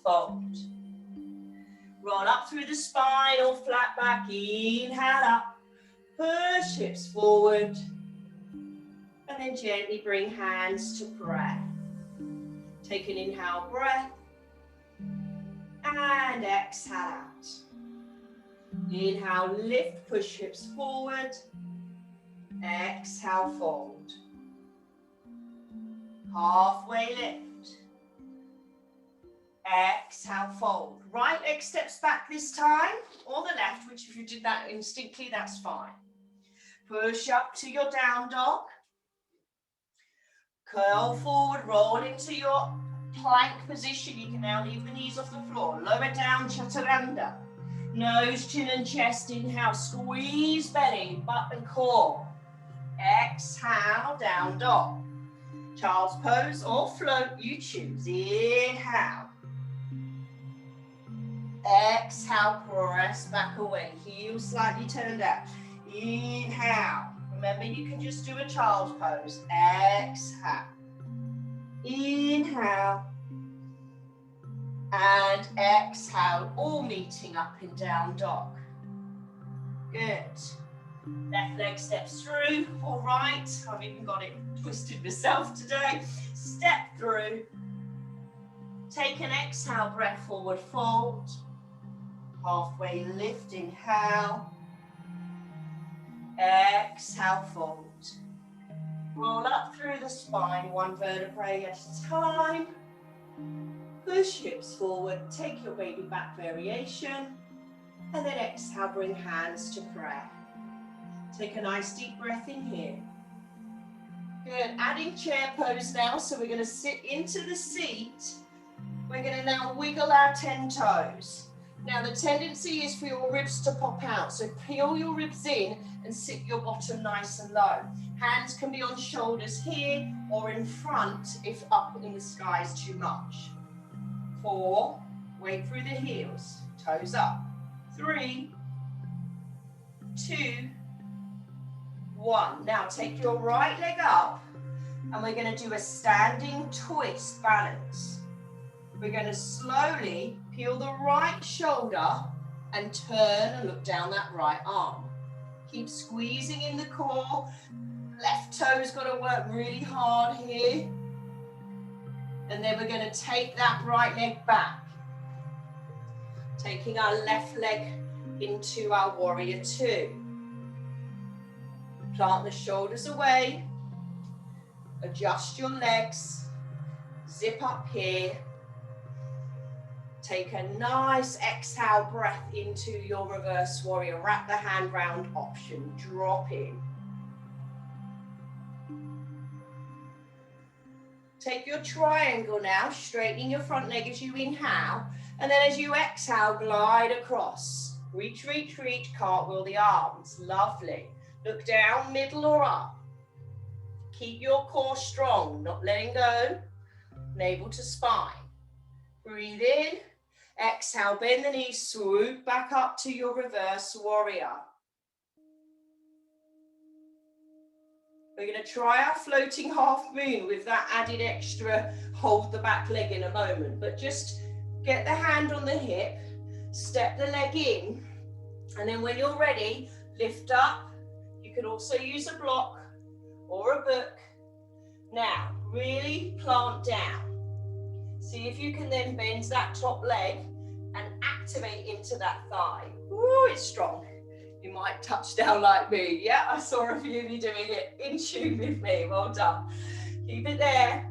Fold. Roll up through the spine or flat back. Inhale up. Push hips forward. And then gently bring hands to prayer. Take an inhale breath. And exhale out. Inhale, lift, push hips forward. Exhale, fold. Halfway lift. Exhale, fold. Right leg steps back this time, or the left, which if you did that instinctively, that's fine. Push up to your down dog. Curl forward, roll into your plank position. You can now leave the knees off the floor. Lower down, chaturanga. Nose, chin and chest, inhale, squeeze belly, butt and core. Exhale, down dog. Child's pose or float, you choose. Inhale. Exhale, press back away. Heels slightly turned out. Inhale. Remember, you can just do a child's pose. Exhale. Inhale. And exhale, all meeting up in down dog. Good. Left leg steps through, all right. I've even got it twisted myself today. Step through. Take an exhale, breath forward, fold. Halfway lift, inhale. Exhale, fold. Roll up through the spine, one vertebrae at a time. Push hips forward, take your baby back variation. And then exhale, bring hands to prayer. Take a nice deep breath in here. Good, adding chair pose now. So we're gonna sit into the seat. We're gonna now wiggle our 10 toes. Now the tendency is for your ribs to pop out. So peel your ribs in and sit your bottom nice and low. Hands can be on shoulders here or in front if up in the sky is too much. 4, weight through the heels, toes up. 3, 2, 1. Now take your right leg up and we're going to do a standing twist balance. We're going to slowly peel the right shoulder and turn and look down that right arm. Keep squeezing in the core. Left toe's got to work really hard here. And then we're going to take that right leg back. Taking our left leg into our warrior 2. Plant the shoulders away. Adjust your legs. Zip up here. Take a nice exhale breath into your reverse warrior. Wrap the hand round option. Drop in. Take your triangle now, straightening your front leg as you inhale. And then as you exhale, glide across. Reach, reach, reach, cartwheel the arms. Lovely. Look down, middle or up. Keep your core strong, not letting go. Navel to spine. Breathe in. Exhale, bend the knees, swoop back up to your reverse warrior. We're going to try our floating half moon with that added extra hold the back leg in a moment. But just get the hand on the hip, step the leg in, and then when you're ready, lift up. You can also use a block or a book. Now, really plant down. See if you can then bend that top leg and activate into that thigh. Ooh, it's strong. You might touch down like me. Yeah, I saw a few of you doing it in tune with me. Well done. Keep it there.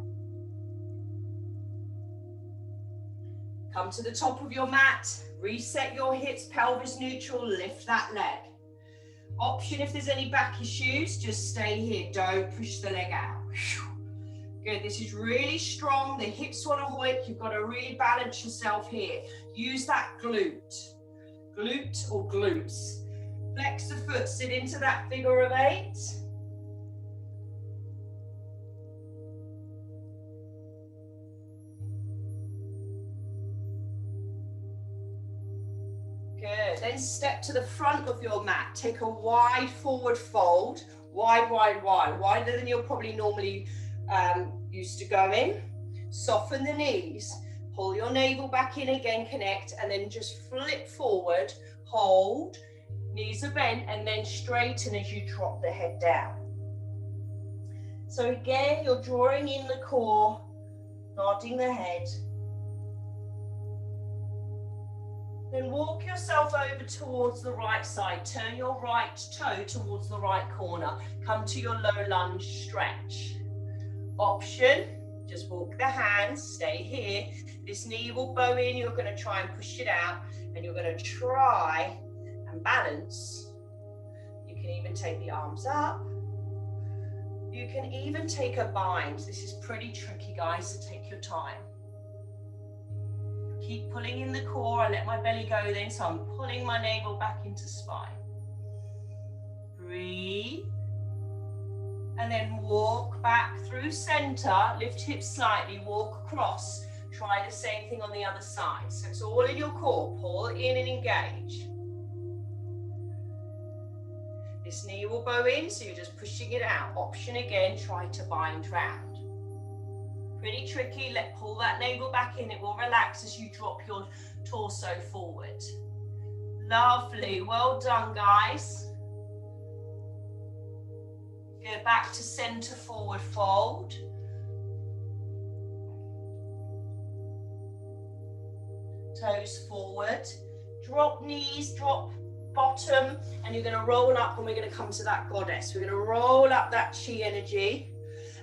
Come to the top of your mat. Reset your hips, pelvis neutral. Lift that leg. Option if there's any back issues, just stay here. Don't push the leg out. Good, this is really strong. The hips want to hoik. You've got to really balance yourself here. Use that glute. Glute or glutes. Flex the foot, sit into that figure of 8. Good, then step to the front of your mat. Take a wide forward fold. Wide, wide, wide. Wider than you're probably normally used to going. Soften the knees. Pull your navel back in again, connect, and then just flip forward, hold, knees are bent, and then straighten as you drop the head down. So again, you're drawing in the core, nodding the head. Then walk yourself over towards the right side. Turn your right toe towards the right corner. Come to your low lunge stretch. Option, just walk the hands, stay here. This knee will bow in, you're going to try and push it out, and you're going to try and balance. You can even take the arms up. You can even take a bind. This is pretty tricky, guys, so take your time. Keep pulling in the core. I let my belly go then, so I'm pulling my navel back into spine. Breathe. And then walk back through center, lift hips slightly, walk across. Try the same thing on the other side. So it's all in your core. Pull in and engage. This knee will bow in, so you're just pushing it out. Option again, try to bind round. Pretty tricky. Pull that navel back in. It will relax as you drop your torso forward. Lovely. Well done, guys. Go back to center, forward fold. Toes forward. Drop knees, drop bottom, and you're going to roll up, and we're going to come to that goddess. We're going to roll up that chi energy,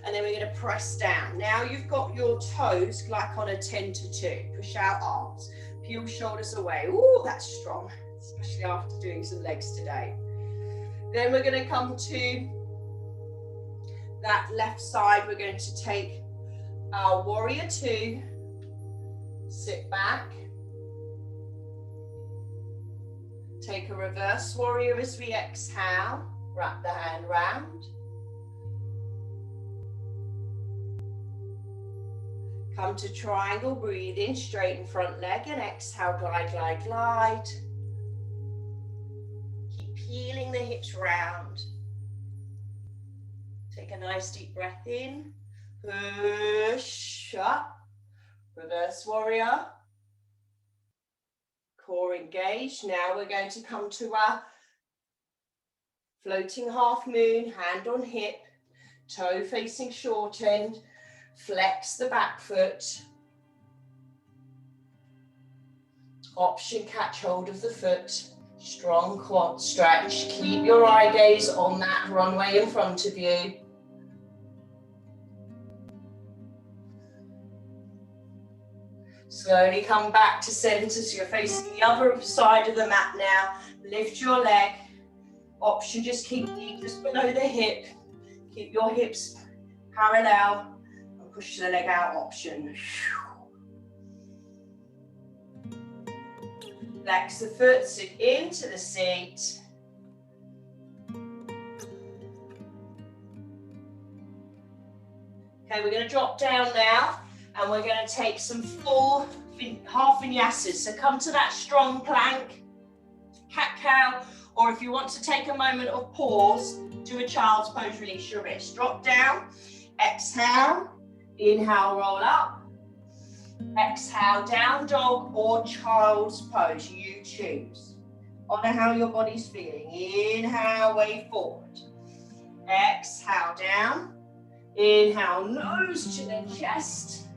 and then we're going to press down. Now you've got your toes like on a 10 to 2. Push out arms. Peel shoulders away. Ooh, that's strong, especially after doing some legs today. Then we're going to come to that left side. We're going to take our warrior 2. Sit back. Take a reverse warrior as we exhale. Wrap the hand round. Come to triangle, breathe in, straighten front leg, and exhale, glide, glide, glide. Keep peeling the hips round. Take a nice deep breath in. Push up. Reverse warrior. Core engaged. Now we're going to come to our floating half moon, hand on hip, toe facing short end. Flex the back foot. Option, catch hold of the foot. Strong quad stretch. Keep your eye gaze on that runway in front of you. Slowly come back to center, so you're facing the other side of the mat now. Lift your leg. Option, just keep just below the hip. Keep your hips parallel. Push the leg out, option. Flex the foot, sit into the seat. Okay, we're going to drop down now, and we're going to take some full half vinyasas. So come to that strong plank, cat-cow, or if you want to take a moment of pause, do a child's pose, release your wrist. Drop down, exhale. Inhale, roll up. Exhale, down dog or child's pose, you choose. Honor how your body's feeling. Inhale, wave forward. Exhale, down. Inhale, nose to the chest.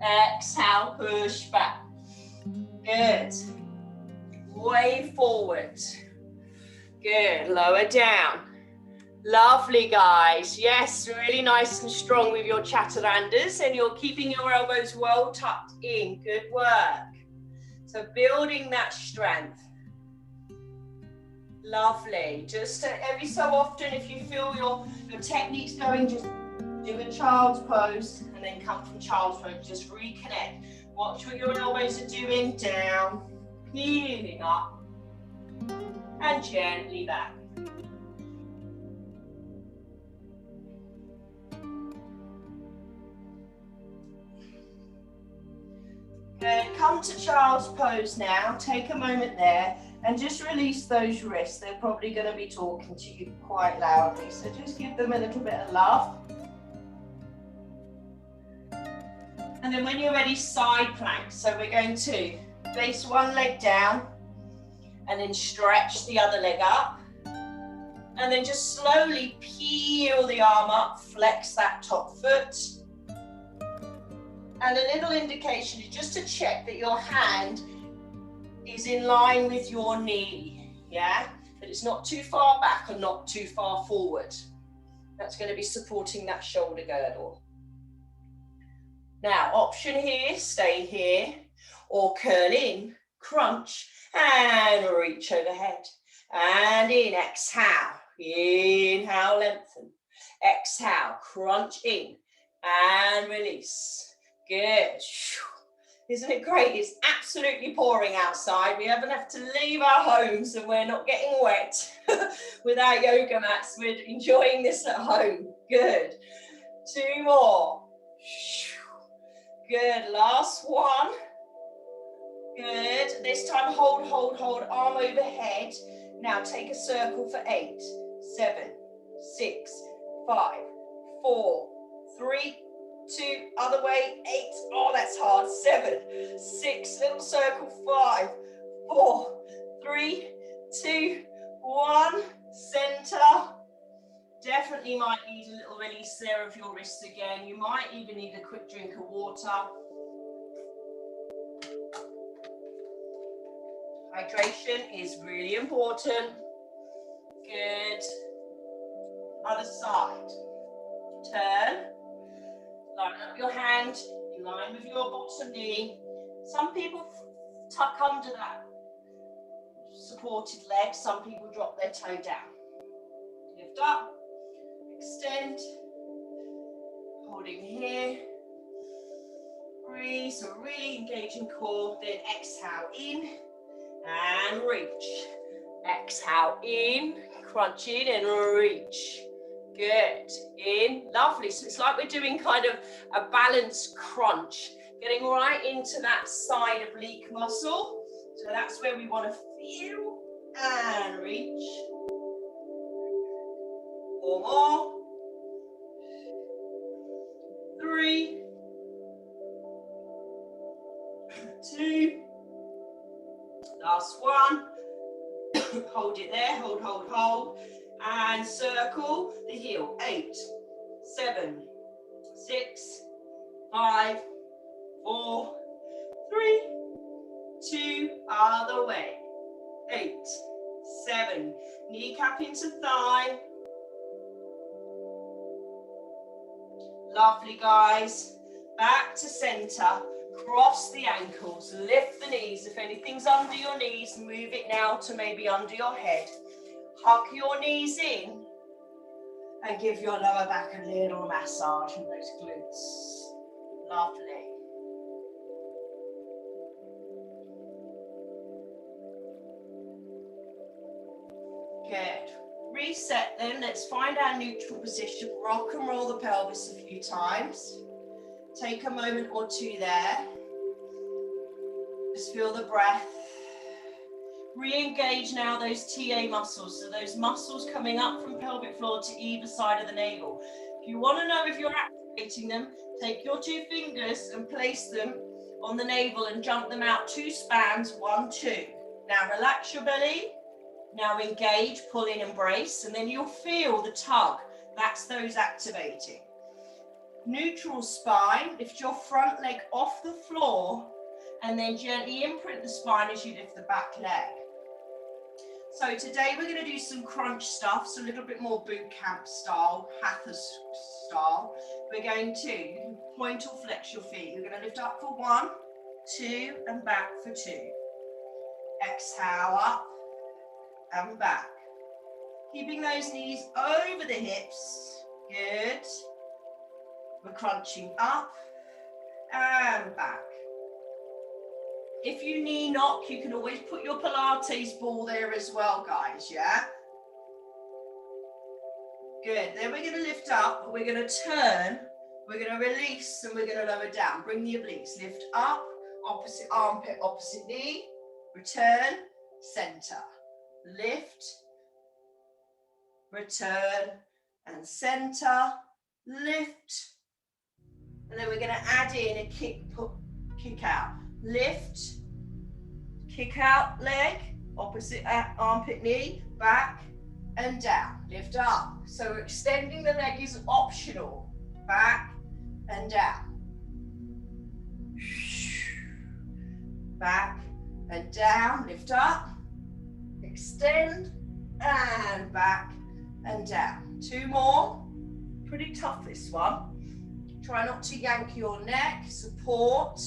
Exhale, push back. Good. Wave forward. Good, lower down. Lovely, guys. Yes, really nice and strong with your chaturandas, and you're keeping your elbows well tucked in. Good work. So building that strength. Lovely. Just every so often, if you feel your technique's going, just do a child's pose and then come from child's pose. Just reconnect. Watch what your elbows are doing. Down, peeling up, and gently back. Good. Come to child's pose now. Take a moment there and just release those wrists. They're probably going to be talking to you quite loudly, so just give them a little bit of love. And then when you're ready, side plank. So we're going to place one leg down and then stretch the other leg up. And then just slowly peel the arm up, flex that top foot. And a little indication is just to check that your hand is in line with your knee, yeah? That it's not too far back or not too far forward. That's going to be supporting that shoulder girdle. Now, option here, stay here, or curl in, crunch, and reach overhead. And in, exhale, inhale, lengthen. Exhale, crunch in, and release. Good. Isn't it great? It's absolutely pouring outside. We haven't have to leave our homes and we're not getting wet with our yoga mats. We're enjoying this at home. Good. 2 more. Good. Last one. Good. This time hold, hold, hold. Arm overhead. Now take a circle for 8, 7, 6, 5, 4, 3, 2, other way, 8, oh that's hard, 7, 6, little circle, 5, 4, 3, 2, 1, center. Definitely might need a little release there of your wrists again. You might even need a quick drink of water. Hydration is really important. Good. Other side. Turn. Line up your hand in line with your bottom knee. Some people tuck under that supported leg. Some people drop their toe down. Lift up, extend, holding here. Breathe, so really engaging core. Then exhale in and reach. Exhale in, crunch in and reach. Good, in, lovely. So it's like we're doing kind of a balanced crunch, getting right into that side oblique muscle. So that's where we want to feel and reach. 4 more. 3, 2, last one. Hold it there, hold, hold, hold. And circle the heel. 8, 7, 6, 5, 4, 3, 2, other way. 8, 7, kneecap into thigh. Lovely, guys. Back to center. Cross the ankles, lift the knees. If anything's under your knees, move it now to maybe under your head. Hug your knees in and give your lower back a little massage in those glutes. Lovely. Good. Reset then. Let's find our neutral position. Rock and roll the pelvis a few times. Take a moment or two there. Just feel the breath. Re-engage now those TA muscles, so those muscles coming up from pelvic floor to either side of the navel. If you want to know if you're activating them, take your 2 fingers and place them on the navel and jump them out 2 spans, 1, 2. Now relax your belly. Now engage, pull in and brace, and then you'll feel the tug. That's those activating. Neutral spine, lift your front leg off the floor and then gently imprint the spine as you lift the back leg. So today we're going to do some crunch stuff, so a little bit more boot camp style, hatha style. We're going to, you can point or flex your feet. You're going to lift up for 1, 2 and back for 2. Exhale up and back. Keeping those knees over the hips. Good. We're crunching up and back. If you knee knock, you can always put your Pilates ball there as well, guys, yeah? Good. Then we're going to lift up, we're going to turn, we're going to release, and we're going to lower down. Bring the obliques. Lift up, opposite armpit, opposite knee. Return, center. Lift, return, and center. Lift, And then we're going to add in a kick out. Lift, kick out leg, opposite armpit knee, back and down. Lift up. So extending the leg is optional. Back and down. Back and down. Lift up. Extend and back and down. 2 more. Pretty tough this one. Try not to yank your neck. Support.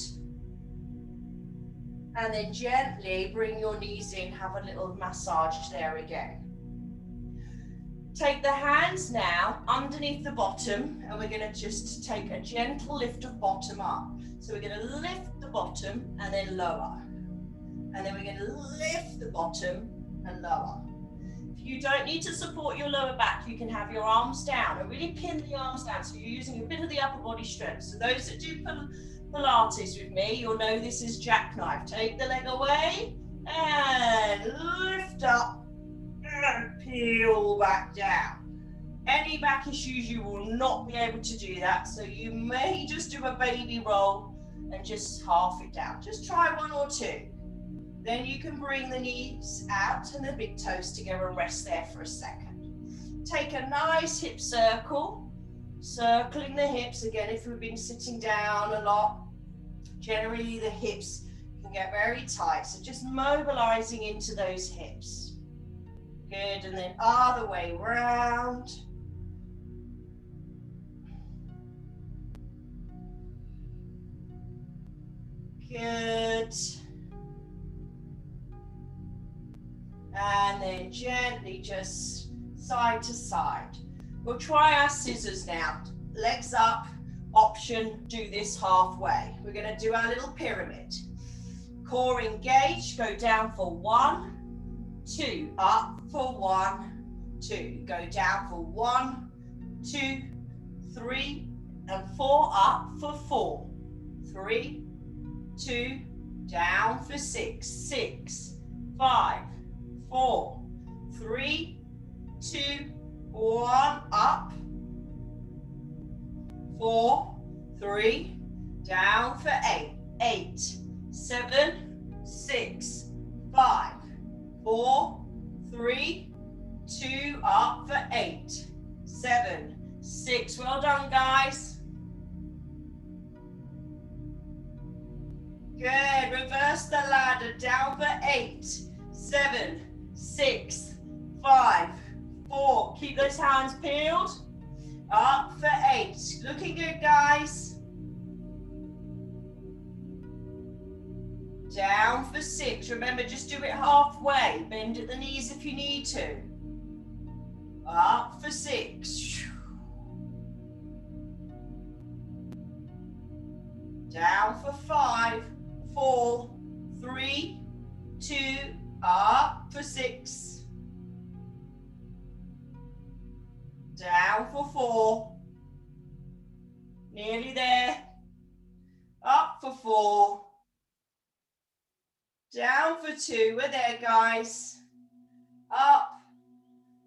And then gently bring your knees in. Have a little massage there again. Take the hands now underneath the bottom, and we're going to just take a gentle lift of bottom up. So we're going to lift the bottom and then lower. And then we're going to lift the bottom and lower. If you don't need to support your lower back, you can have your arms down and really pin the arms down. So you're using a bit of the upper body strength. So those that do Pilates with me, you'll know this is jackknife. Take the leg away and lift up. And peel back down. Any back issues, you will not be able to do that, so you may just do a baby roll and just half it down. Just try 1 or 2. Then you can bring the knees out and the big toes together and rest there for a second. Take a nice hip circle, circling the hips. Again, if we've been sitting down a lot, generally the hips can get very tight, so just mobilizing into those hips. Good, and then other way round. Good. And then gently just side to side. We'll try our scissors now. Legs up, option, do this halfway. We're going to do our little pyramid. Core engaged, go down for 1, 2, up for 1, 2, go down for 1, 2, 3, and 4, up for 4, 3, 2, down for 6, 6, 5, 4, 3, 2, 1, up, 4, 3, down for 8, 8, 7, 6, 5, 4, 3, 2, up for 8, 7, 6. Well done, guys. Good. Reverse the ladder. Down for 8, 7, 6, 5, 4. Keep those hands peeled. Up for 8. Looking good, guys. Down for 6. Remember, just do it halfway. Bend at the knees if you need to. Up for 6. Down for 5, 4, 3, 2, up for 6. Down for 4. Nearly there. Up for 4. Down for 2, we're there, guys. Up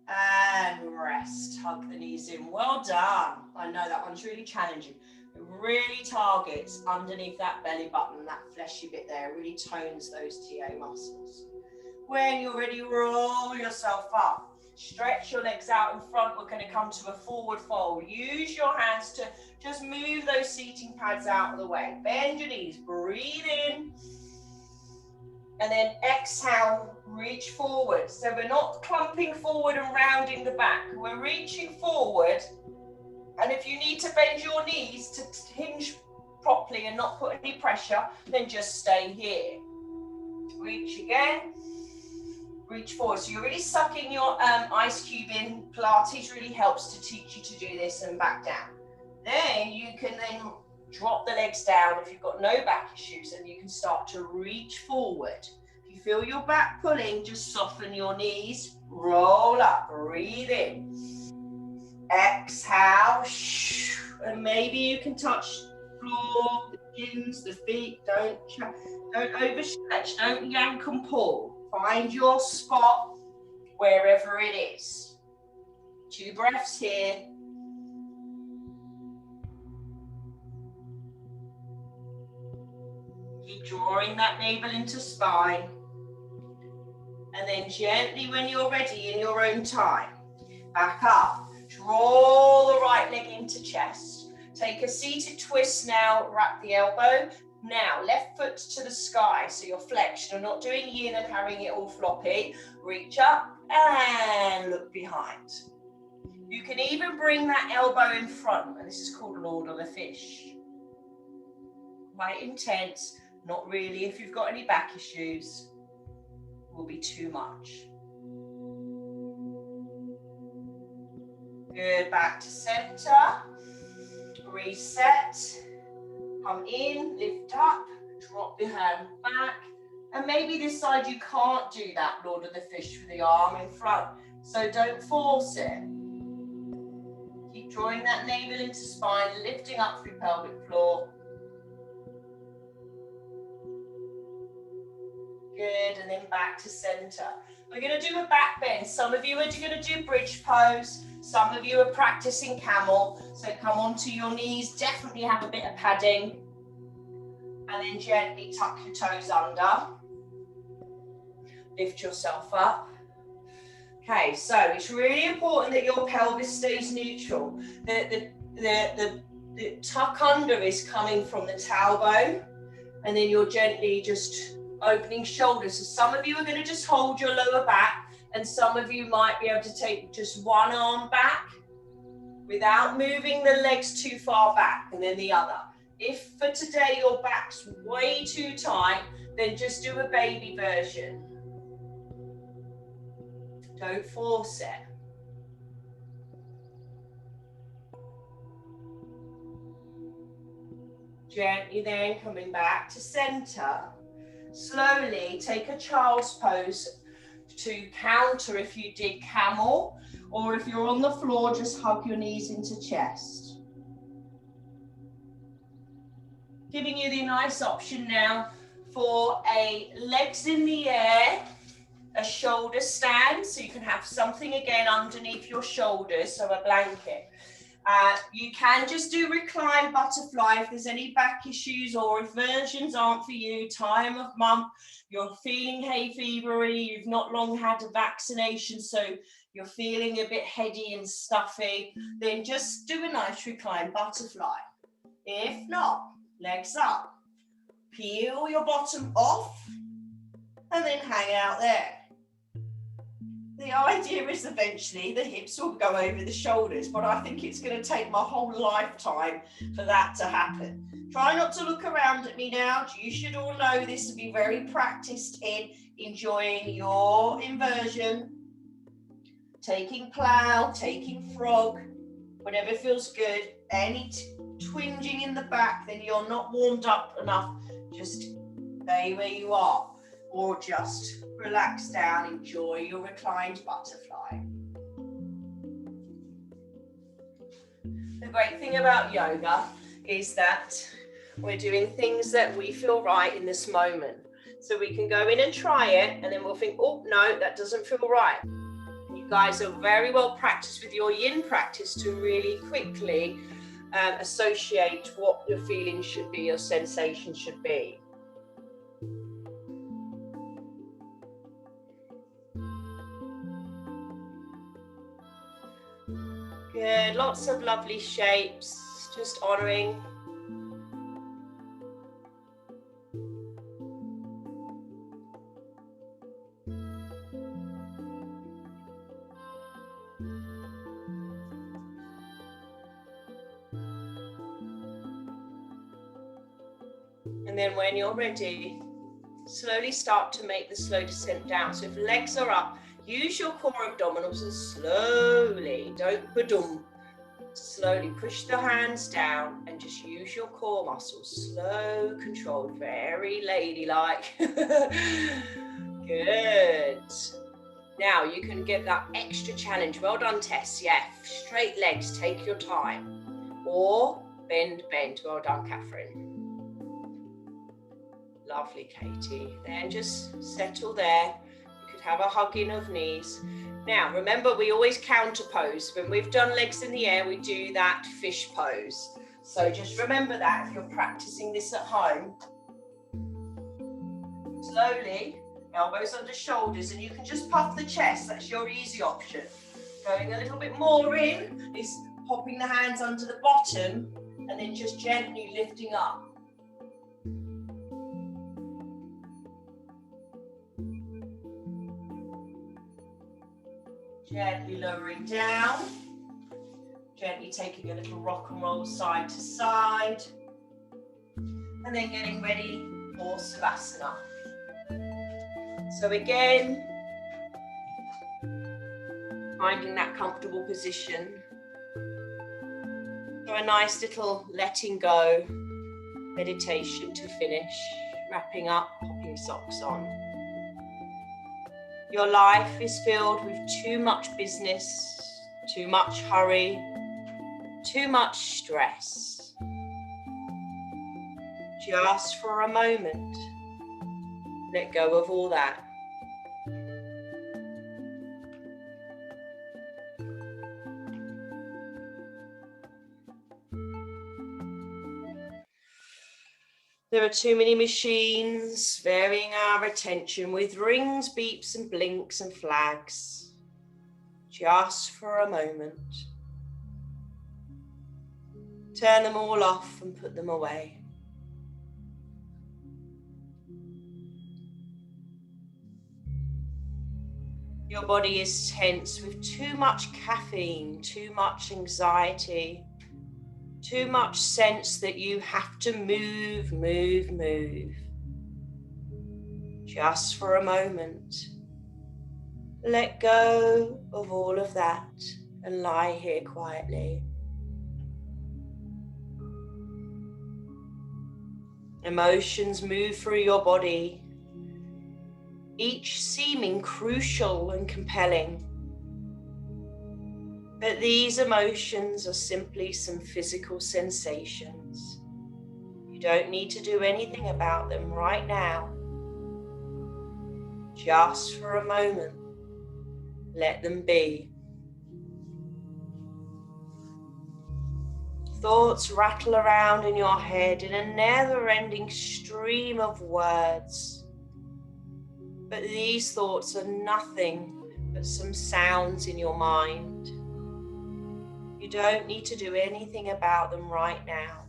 and rest. Hug the knees in. Well done. I know that one's really challenging. It really targets underneath that belly button, that fleshy bit there. It really tones those TA muscles. When you're ready, roll yourself up. Stretch your legs out in front. We're going to come to a forward fold. Use your hands to just move those seating pads out of the way. Bend your knees. Breathe in. And then exhale, reach forward. So we're not clumping forward and rounding the back. We're reaching forward. And if you need to bend your knees to hinge properly and not put any pressure, then just stay here. Reach again. Reach forward. So you're really sucking your ice cube in. Pilates really helps to teach you to do this, and back down. Then you can then drop the legs down if you've got no back issues, and you can start to reach forward. If you feel your back pulling, just soften your knees, roll up, breathe in. Exhale, and maybe you can touch the floor, the shins, the feet. Don't overstretch, don't yank and pull. Find your spot wherever it is. 2 breaths here. Keep drawing that navel into spine. And then gently, when you're ready, in your own time, back up. Draw the right leg into chest. Take a seated twist now, wrap the elbow. Now, left foot to the sky, so you're flexed. You're not doing yin and having it all floppy. Reach up and look behind. You can even bring that elbow in front, and this is called Lord of the Fish. Quite intense, not really if you've got any back issues. Will be too much. Good, back to center. Reset. Come in, lift up, drop your hand back. And maybe this side you can't do that Lord of the Fish with the arm in front. So don't force it. Keep drawing that navel into spine, lifting up through pelvic floor. Good, and then back to center. We're going to do a back bend. Some of you are going to do bridge pose. Some of you are practicing camel. So come onto your knees. Definitely have a bit of padding. And then gently tuck your toes under. Lift yourself up. Okay, so it's really important that your pelvis stays neutral. The tuck under is coming from the tailbone. And then you're gently just opening shoulders. So some of you are going to just hold your lower back, and some of you might be able to take just one arm back without moving the legs too far back, and then the other. If for today your back's way too tight, then just do a baby version. Don't force it. Gently then coming back to center. Slowly take a child's pose to counter if you did camel, or if you're on the floor, just hug your knees into chest. Giving you the nice option now for a legs in the air, a shoulder stand, so you can have something again underneath your shoulders, so a blanket. You can just do recline butterfly if there's any back issues, or if versions aren't for you, time of month, you're feeling hay fevery, you've not long had a vaccination, so you're feeling a bit heady and stuffy, then just do a nice recline butterfly. If not, legs up, peel your bottom off, and then hang out there. The idea is eventually the hips will go over the shoulders, but I think it's going to take my whole lifetime for that to happen. Try not to look around at me now. You should all know this to be very practiced in enjoying your inversion, taking plow, taking frog, whatever feels good. Any twinging in the back, then you're not warmed up enough. Just stay where you are, or just relax down, enjoy your reclined butterfly. The great thing about yoga is that we're doing things that we feel right in this moment. So we can go in and try it, and then we'll think, oh no, that doesn't feel right. You guys are very well practiced with your yin practice to really quickly associate what your feelings should be, your sensations should be. Good, lots of lovely shapes, just honouring. And then when you're ready, slowly start to make the slow descent down. So if legs are up, use your core abdominals and slowly, don't ba-dum, slowly push the hands down and just use your core muscles. Slow, controlled, very ladylike. Good. Now you can get that extra challenge. Well done, Tess. Yeah, straight legs, take your time. Or bend, bend. Well done, Catherine. Lovely, Katie. Then just settle there. You could have a hugging of knees. Now, remember, we always counter pose. When we've done legs in the air, we do that fish pose. So just remember that if you're practicing this at home. Slowly, elbows under shoulders, and you can just puff the chest. That's your easy option. Going a little bit more in is popping the hands under the bottom and then just gently lifting up. Gently lowering down. Gently taking a little rock and roll side to side. And then getting ready for Savasana. So again, finding that comfortable position. So a nice little letting go meditation to finish. Wrapping up, popping socks on. Your life is filled with too much business, too much hurry, too much stress. Just for a moment, let go of all that. There are too many machines varying our attention with rings, beeps and blinks and flags. Just for a moment. Turn them all off and put them away. Your body is tense with too much caffeine, too much anxiety, too much sense that you have to move. Just for a moment, let go of all of that and lie here quietly. Emotions move through your body, each seeming crucial and compelling. But these emotions are simply some physical sensations. You don't need to do anything about them right now. Just for a moment, let them be. Thoughts rattle around in your head in a never-ending stream of words. But these thoughts are nothing but some sounds in your mind. You don't need to do anything about them right now.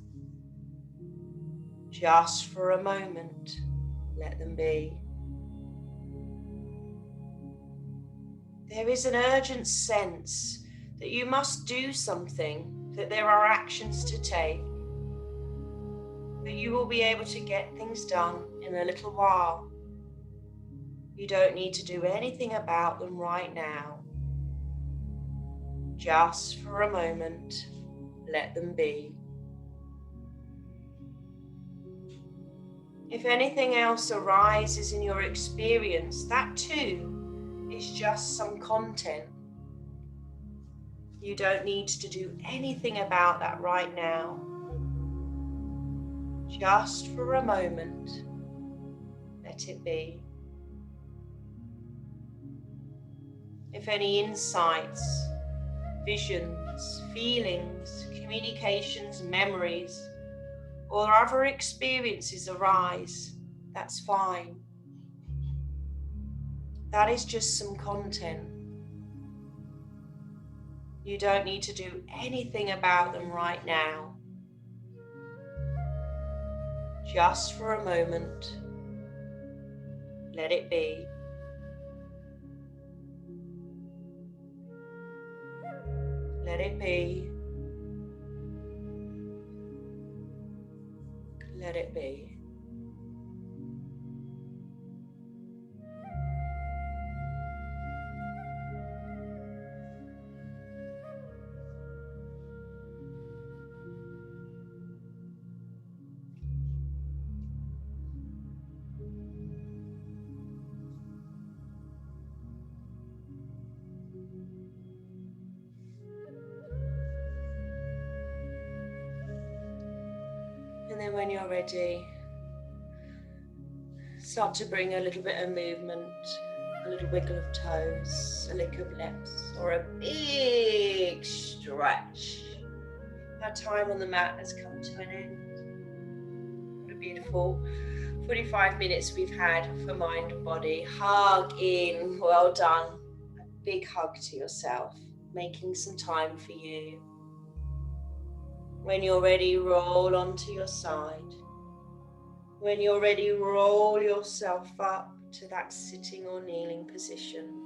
Just for a moment, let them be. There is an urgent sense that you must do something, that there are actions to take. But you will be able to get things done in a little while. You don't need to do anything about them right now. Just for a moment, let them be. If anything else arises in your experience, that too is just some content. You don't need to do anything about that right now. Just for a moment, let it be. If any insights, visions, feelings, communications, memories, or other experiences arise, that's fine. That is just some content. You don't need to do anything about them right now. Just for a moment, let it be. Let it be. Let it be. And then when you're ready, start to bring a little bit of movement, a little wiggle of toes, a lick of lips, or a big stretch. Our time on the mat has come to an end. What a beautiful 45 minutes we've had for mind and body. Hug in, well done. A big hug to yourself, making some time for you. When you're ready, roll onto your side. When you're ready, roll yourself up to that sitting or kneeling position.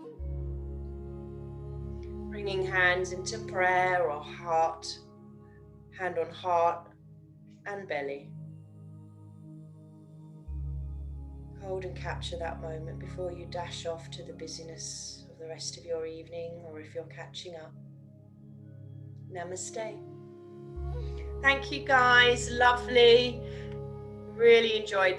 Bringing hands into prayer or heart, hand on heart and belly. Hold and capture that moment before you dash off to the busyness of the rest of your evening, or if you're catching up. Namaste. Thank you guys, lovely. Really enjoyed that.